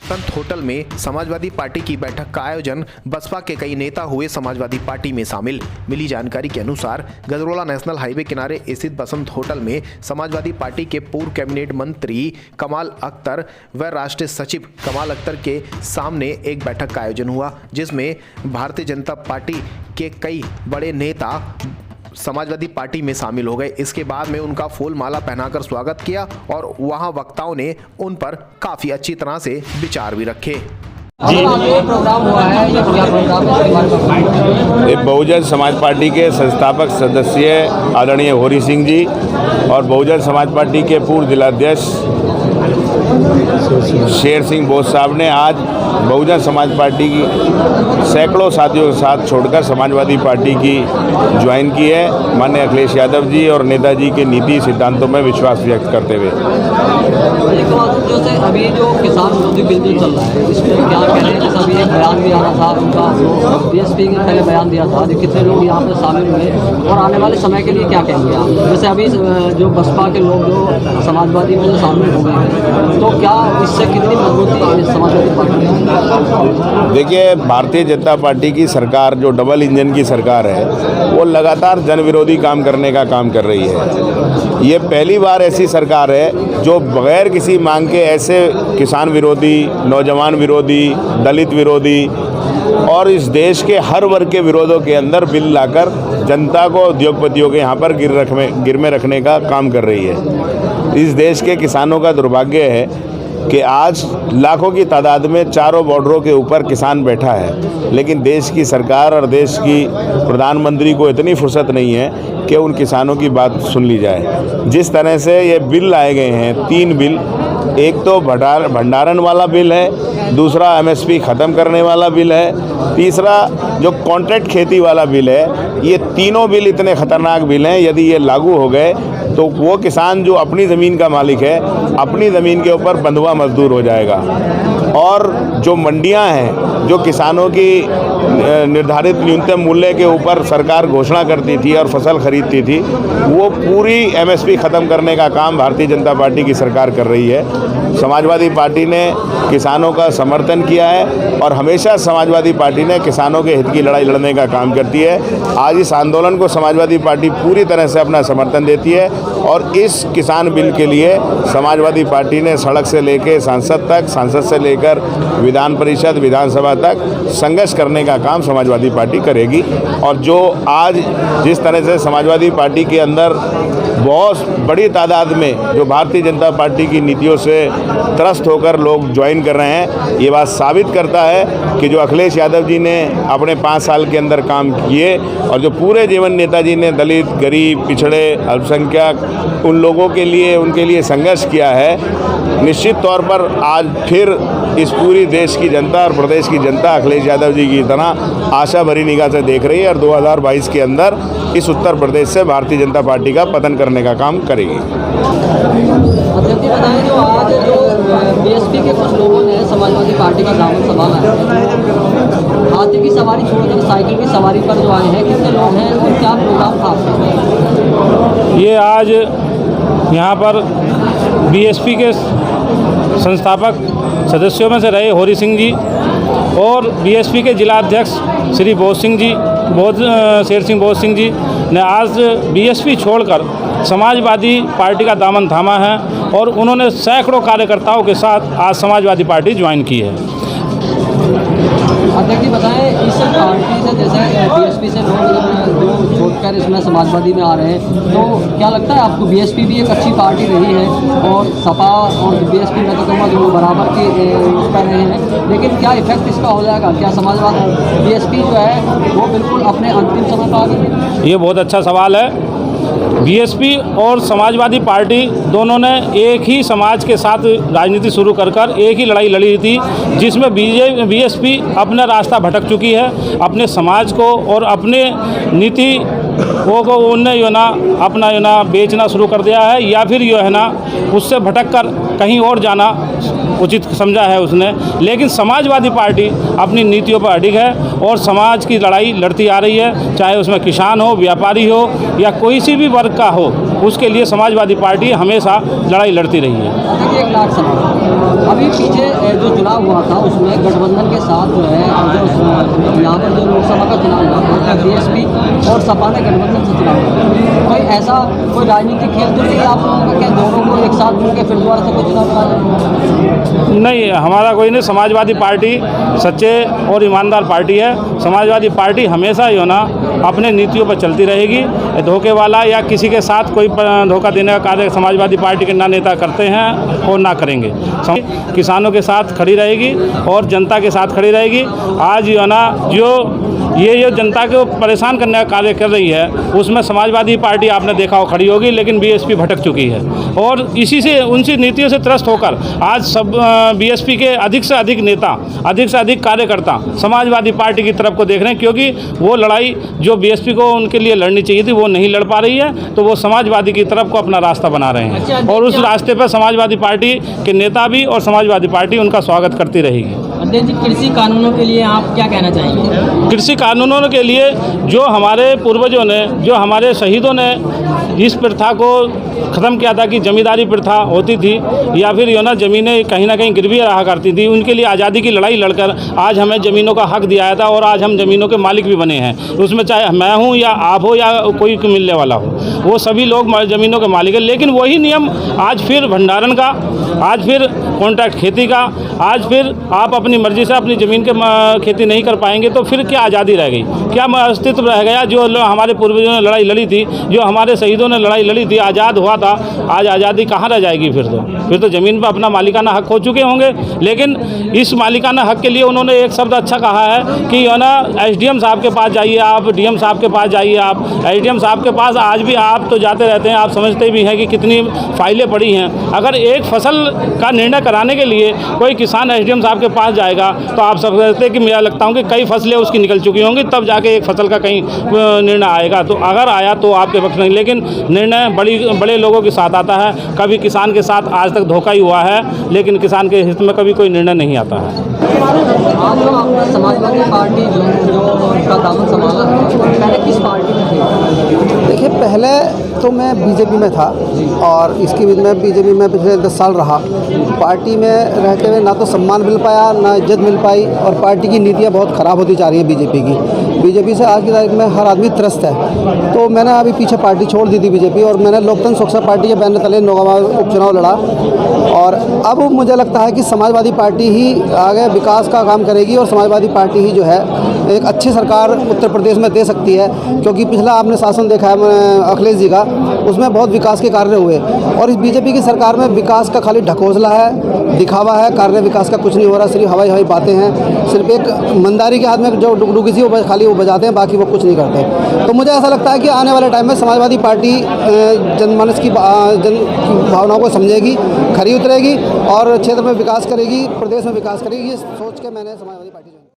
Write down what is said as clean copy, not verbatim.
संत hotel में Samajwadi party की बैठक का आयोजन। बसपा के कई नेता हुए समाजवादी पार्टी में शामिल। मिली जानकारी के अनुसार गजरोला नेशनल हाईवे किनारे स्थित बसंत होटल में समाजवादी पार्टी के पूर्व कैबिनेट मंत्री कमाल अख्तर व राष्ट्रीय सचिव कमाल अख्तर के सामने एक बैठक का आयोजन हुआ, जिसमें भारतीय जनता पार्टी के कई बड़े नेता समाजवादी पार्टी में शामिल हो गए। इसके बाद में उनका फूल माला पहनाकर स्वागत किया और वहां वक्ताओं ने उन पर काफी अच्छी तरह से विचार भी रखे। प्रोग्राम हुआ है, ये क्या प्रोग्राम है? ये बहुजन समाज पार्टी के संस्थापक सदस्य आदरणीय होरी सिंह जी और बहुजन समाज पार्टी के पूर्व जिलाध्यक्ष शेर सिंह बोस साहब ने आज बहुजन समाज पार्टी की सैकड़ों साथियों के साथ छोड़कर समाजवादी पार्टी की ज्वाइन की है। माननीय अखिलेश यादव जी और नेताजी के नीति सिद्धांतों में विश्वास व्यक्त करते हुए। एक बात जैसे अभी जो किसान विरोधी बिल जो चल रहा है, इसमें क्या कह रहे हैं? जैसे अभी एक बयान भी आना था उनका, जो बीएसपी ने पहले बयान दिया था, कितने लोग यहाँ पर शामिल हुए और आने वाले समय के लिए क्या कहेंगे आप? जैसे अभी जो बसपा के लोग जो समाजवादी में शामिल हो गए हैं, तो क्या इससे कितनी मजबूती समाजवादी पार्टी? देखिए, भारतीय जनता पार्टी की सरकार जो डबल इंजन की सरकार है, वो लगातार जन विरोधी काम करने का काम कर रही है। ये पहली बार ऐसी सरकार है जो बगैर किसी मांग के ऐसे किसान विरोधी, नौजवान विरोधी, दलित विरोधी और इस देश के हर वर्ग के विरोधों के अंदर बिल लाकर जनता को, उद्योगपतियों के यहाँ पर गिर में रखने का काम कर रही है। इस देश के किसानों का दुर्भाग्य है कि आज लाखों की तादाद में चारों बॉर्डरों के ऊपर किसान बैठा है, लेकिन देश की सरकार और देश की प्रधानमंत्री को इतनी फुर्सत नहीं है कि उन किसानों की बात सुन ली जाए। जिस तरह से ये बिल लाए गए हैं, 3 बिल, एक तो भंडारण वाला बिल है, दूसरा एमएसपी ख़त्म करने वाला बिल है, तीसरा जो कॉन्ट्रैक्ट खेती वाला बिल है। ये तीनों बिल इतने ख़तरनाक बिल हैं, यदि ये लागू हो गए तो वो किसान जो अपनी ज़मीन का मालिक है, अपनी ज़मीन के ऊपर बंधुआ मजदूर हो जाएगा। और जो मंडियां हैं, जो किसानों की निर्धारित न्यूनतम मूल्य के ऊपर सरकार घोषणा करती थी और फसल खरीदती थी, वो पूरी एमएसपी ख़त्म करने का काम भारतीय जनता पार्टी की सरकार कर रही है। समाजवादी पार्टी ने किसानों का समर्थन किया है और हमेशा समाजवादी पार्टी ने किसानों के हित की लड़ाई लड़ने का काम करती है। आज इस आंदोलन को समाजवादी पार्टी पूरी तरह से अपना समर्थन देती है और इस किसान बिल के लिए समाजवादी पार्टी ने सड़क से लेकर सांसद तक, सांसद से लेकर विधान परिषद, विधानसभा तक संघर्ष करने का काम समाजवादी पार्टी करेगी। और जो आज जिस तरह से समाजवादी पार्टी के अंदर बहुत बड़ी तादाद में जो भारतीय जनता पार्टी की नीतियों से त्रस्त होकर लोग ज्वाइन कर रहे हैं, ये बात साबित करता है कि जो अखिलेश यादव जी ने अपने 5 साल के अंदर काम किए और जो पूरे जीवन नेताजी ने दलित, गरीब, पिछड़े, अल्पसंख्यक उन लोगों के लिए, उनके लिए संघर्ष किया है, निश्चित तौर पर आज फिर इस पूरी देश की जनता और प्रदेश की जनता अखिलेश यादव जी की तरह आशा भरी निगाह से देख रही है और 2022 के अंदर इस उत्तर प्रदेश से भारतीय जनता पार्टी का पतन करने का काम करेगी। बताएं, जो आज जो बीएसपी के कुछ लोगों ने समाजवादी पार्टी का दामन संभाला है, हाथी की सवारी छोड़कर साइकिल की सवारी पर जो आए हैं, कितने लोग हैं और क्या प्रोग्राम था? ये आज यहाँ पर बीएसपी के संस्थापक सदस्यों में से रहे होरी सिंह जी और बीएसपी के जिलाध्यक्ष श्री बोस सिंह जी, शेर सिंह बोस सिंह जी ने आज बीएसपी छोड़कर समाजवादी पार्टी का दामन थामा है और उन्होंने सैकड़ों कार्यकर्ताओं के साथ आज समाजवादी पार्टी ज्वाइन की है। अध्यक्ष जी बताएं, इस पार्टी से जैसे बीएसपी से लोग जो छोड़कर इसमें समाजवादी में आ रहे हैं, तो क्या लगता है आपको बीएसपी भी एक अच्छी पार्टी रही है और सपा और बीएसपी में तो दोनों बराबर की कर रहे हैं, लेकिन क्या इफेक्ट इसका हो जाएगा? क्या समाजवाद बीएसपी जो है वो बिल्कुल अपने अंतिम समय पर आ गई? ये बहुत अच्छा सवाल है। बीएसपी और समाजवादी पार्टी दोनों ने एक ही समाज के साथ राजनीति शुरू कर एक ही लड़ाई लड़ी थी, जिसमें बीएसपी अपना रास्ता भटक चुकी है। अपने समाज को और अपने नीति वो को उनने जो है ना अपना जो ना बेचना शुरू कर दिया है, या फिर जो है ना उससे भटक कर कहीं और जाना उचित समझा है उसने। लेकिन समाजवादी पार्टी अपनी नीतियों पर अडिग है और समाज की लड़ाई लड़ती आ रही है, चाहे उसमें किसान हो, व्यापारी हो या कोई सी भी वर्ग का हो, उसके लिए समाजवादी पार्टी हमेशा लड़ाई लड़ती रही है। देखिए, एक लाख सवाल, अभी पीछे जो चुनाव हुआ था उसमें गठबंधन के साथ जो है जो यहाँ पर जो लोकसभा का चुनाव हुआ बीएसपी और सपा ने गठबंधन से चुनाव हुआ, कोई ऐसा कोई राजनीतिक खेल तो नहीं आप लोगों का, क्या दोनों को एक साथ मिलकर फिर दोबारा से कोई चुनाव कराया? नहीं, हमारा कोई नहीं। समाजवादी पार्टी सच्चे और ईमानदार पार्टी है। समाजवादी पार्टी हमेशा जो ना अपने नीतियों पर चलती रहेगी। धोखे वाला या किसी के साथ कोई धोखा देने का कार्य समाजवादी पार्टी के ना नेता करते हैं और ना करेंगे। किसानों के साथ खड़ी रहेगी और जनता के साथ खड़ी रहेगी। आज जो ना ये जनता को परेशान करने का कार्य कर रही है उसमें समाजवादी पार्टी आपने देखा हो खड़ी होगी, लेकिन बीएसपी भटक चुकी है और इसी से उनकी नीतियों से त्रस्त होकर आज सब बीएसपी के अधिक से अधिक नेता, अधिक से अधिक कार्यकर्ता समाजवादी पार्टी की तरफ को देख रहे हैं, क्योंकि वो लड़ाई जो बीएसपी को उनके लिए लड़नी चाहिए थी वो नहीं लड़ पा रही है, तो वो समाजवादी की तरफ को अपना रास्ता बना रहे हैं और उस रास्ते पर समाजवादी पार्टी के नेता भी और समाजवादी पार्टी उनका स्वागत करती रहेगी। अध्यक्ष जी, कृषि कानूनों के लिए आप क्या कहना चाहेंगे? कृषि कानूनों के लिए जो हमारे पूर्वजों ने, जो हमारे शहीदों ने इस प्रथा को ख़त्म किया था कि जमींदारी प्रथा होती थी या फिर यो ना ज़मीनें कहीं ना कहीं गिरवी रहा करती थी, उनके लिए आज़ादी की लड़ाई लड़कर आज हमें ज़मीनों का हक दिया था और आज हम ज़मीनों के मालिक भी बने हैं। उसमें चाहे मैं हूँ या आप हो या कोई मिलने वाला हो, वो सभी लोग ज़मीनों के मालिक हैं। लेकिन वही नियम आज फिर भंडारण का, आज फिर कॉन्ट्रैक्ट खेती का, आज फिर आप अपनी मर्ज़ी से अपनी ज़मीन के खेती नहीं कर पाएंगे तो फिर क्या आज़ादी रह गई, क्या अस्तित्व रह गया? जो हमारे पूर्वजों ने लड़ाई लड़ी थी, जो हमारे शहीदों ने लड़ाई लड़ी थी, आज़ाद हुआ था, आज आज़ादी कहाँ रह जाएगी? फिर तो ज़मीन पर अपना मालिकाना हक हो चुके होंगे। लेकिन इस मालिकाना हक के लिए उन्होंने एक शब्द अच्छा कहा है कि यो ना एसडीएम साहब के पास जाइए, आप डीएम साहब के पास जाइए, आप एसडीएम साहब के पास आज भी आप तो जाते रहते हैं, आप समझते भी हैं कि कितनी फाइलें पड़ी हैं। अगर एक फसल का निर्णय कराने के लिए कोई किसान एसडीएम साहब के पास जाएगा तो आप समझते हैं कि मेरा लगता हूँ कि कई फसलें उसकी निकल चुकी होंगी, तब जाके एक फसल का कहीं निर्णय आएगा। तो अगर आया तो आपके पक्ष नहीं, लेकिन निर्णय बड़े लोगों के साथ आता है। कभी किसान के साथ आज तक धोखा ही हुआ है, लेकिन किसान के हित में कभी कोई निर्णय नहीं आता है। आप लोग अपना समाजवादी पार्टी जो का दामन संभाला है, पहले किस पार्टी में थे? देखिए, पहले तो मैं बीजेपी में था और इसके बाद मैं बीजेपी में पिछले 10 साल रहा। पार्टी में रहते हुए ना तो सम्मान मिल पाया, ना इज्जत मिल पाई और पार्टी की नीतियाँ बहुत ख़राब होती जा रही हैं बीजेपी की। बीजेपी से आज की तारीख में हर आदमी त्रस्त है। तो मैंने अभी पीछे पार्टी छोड़ दी थी बीजेपी और मैंने लोकतंत्र सुरक्षा पार्टी के बैनर तले नौगांव उपचुनाव लड़ा और अब मुझे लगता है कि समाजवादी पार्टी ही आगे विकास का काम करेगी और समाजवादी पार्टी ही जो है एक अच्छी सरकार उत्तर प्रदेश में दे सकती है, क्योंकि पिछला आपने शासन देखा है अखिलेश जी का, उसमें बहुत विकास के कार्य हुए और इस बीजेपी की सरकार में विकास का खाली ढकोसला है, दिखावा है, कार्य विकास का कुछ नहीं हो रहा, सिर्फ हवाई बातें हैं। सिर्फ एक मंदारी के हाथ में जो डुगडुगी सी वो खाली वो बजाते हैं, बाकी वो कुछ नहीं करते। तो मुझे ऐसा लगता है कि आने वाले टाइम में समाजवादी पार्टी जनमानस की भावनाओं को समझेगी, खरी उतरेगी और क्षेत्र में विकास करेगी, प्रदेश में विकास करेगी। ये सोच के मैंने समाजवादी पार्टी